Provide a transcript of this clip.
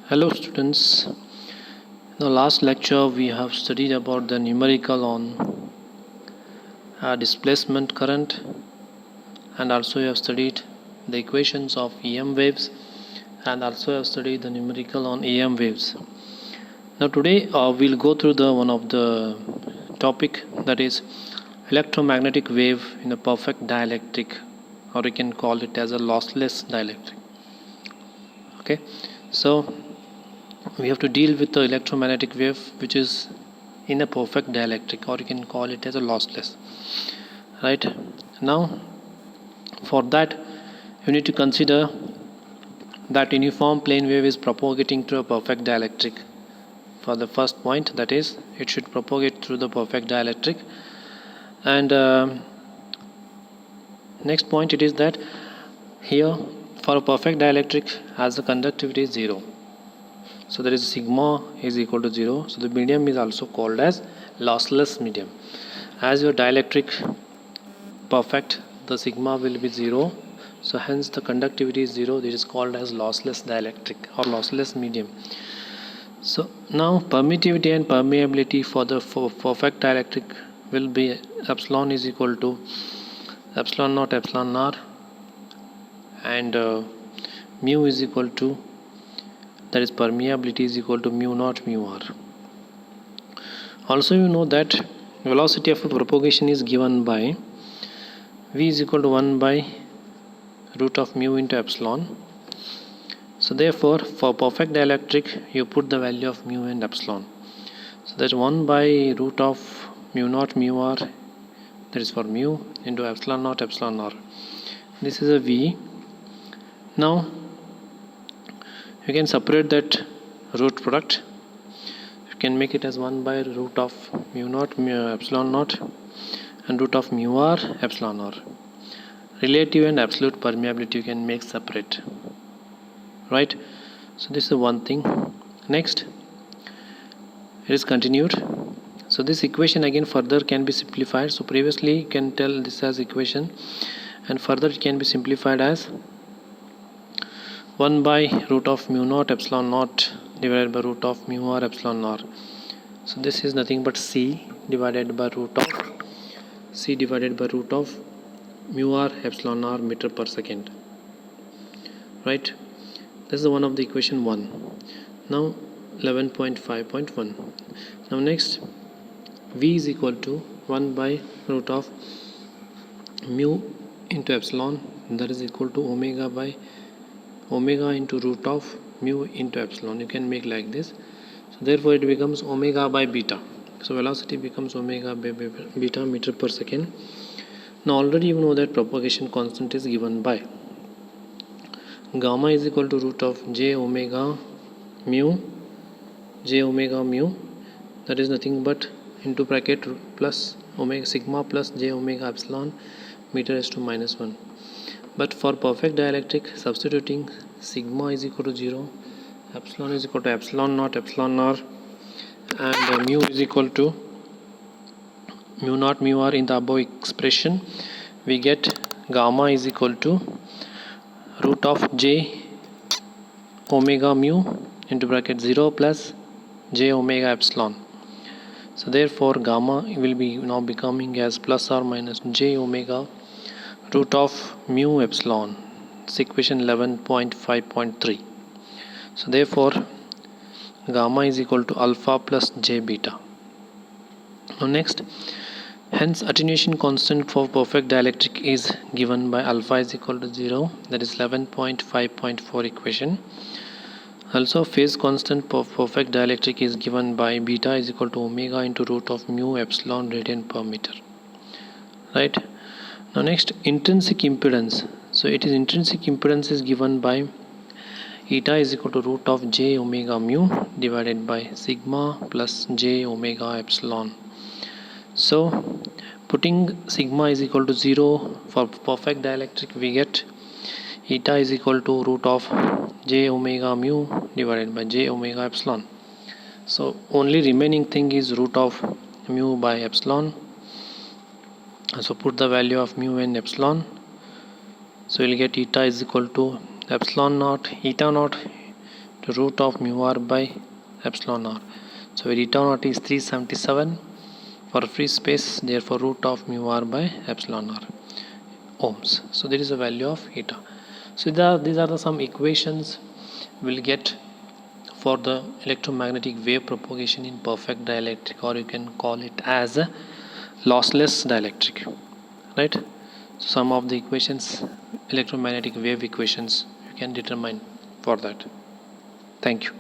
Hello students. In the last lecture we have studied about the numerical on displacement current, and also we have studied the equations of EM waves, and also have studied the numerical on EM waves. Now today we'll go through the one of the topic, that is electromagnetic wave in a perfect dielectric, or we can call it as a lossless dielectric. Okay, so we have to deal with the electromagnetic wave which is in a perfect dielectric, or you can call it as a lossless. Right now, for that you need to consider that uniform plane wave is propagating through a perfect dielectric. For the first point, that is, it should propagate through the perfect dielectric, and next point, it is that here for a perfect dielectric, as the conductivity is 0, so there is sigma is equal to 0, so the medium is also called as lossless medium. As your dielectric perfect, the sigma will be 0, so hence the conductivity is 0. This is called as lossless dielectric or lossless medium. So now permittivity and permeability for the perfect dielectric will be epsilon is equal to epsilon naught epsilon r, and mu is equal to, that is permeability is equal to mu naught mu r. Also you know that velocity of propagation is given by v is equal to 1 by root of mu into epsilon. So therefore for perfect dielectric you put the value of mu and epsilon, so that's 1 by root of mu naught mu r, that is for mu, into epsilon naught epsilon r. This is a v. Now you can separate that root product. You can make it as 1 by root of mu naught mu epsilon naught and root of mu r epsilon r. Relative and absolute permeability you can make separate, right? So this is one thing. Next, it is continued. So this equation again further can be simplified. So previously you can tell this as equation, and further it can be simplified as 1 by root of mu naught epsilon naught divided by root of mu r epsilon r. So this is nothing but c divided by root of mu r epsilon r meter per second, right? This is one of the equation 1. Now 11.5.1. now next, v is equal to 1 by root of mu into epsilon, that is equal to omega into root of mu into epsilon. You can make like this. So therefore it becomes omega by beta. So velocity becomes omega by beta meter per second. Now already you know that propagation constant is given by gamma is equal to root of j omega mu, that is nothing but into bracket plus omega sigma plus j omega epsilon meter raised to minus 1. But for perfect dielectric, substituting sigma is equal to 0, epsilon is equal to epsilon naught epsilon r, and mu is equal to mu naught mu r in the above expression, we get gamma is equal to root of j omega mu into bracket 0 plus j omega epsilon. So therefore gamma will be now becoming as plus or minus j omega root of mu epsilon. It's equation 11.5.3. so therefore gamma is equal to alpha plus j beta. Now next, hence attenuation constant for perfect dielectric is given by alpha is equal to 0, that is 11.5.4 equation. Also phase constant for perfect dielectric is given by beta is equal to omega into root of mu epsilon radian per meter, right? Now next, intrinsic impedance. So it is intrinsic impedance is given by eta is equal to root of j omega mu divided by sigma plus j omega epsilon. So putting sigma is equal to 0 for perfect dielectric, we get eta is equal to root of j omega mu divided by j omega epsilon. So only remaining thing is root of mu by epsilon. So put the value of mu and epsilon. So we'll get eta is equal to epsilon naught eta naught So root of mu r by epsilon r. So eta naught is 377 for free space, therefore root of mu r by epsilon r ohms. So there is a value of eta. So these are the some equations we'll get for the electromagnetic wave propagation in perfect dielectric, or you can call it as a lossless dielectric, right? So some of the equations, electromagnetic wave equations, you can determine for that. Thank you.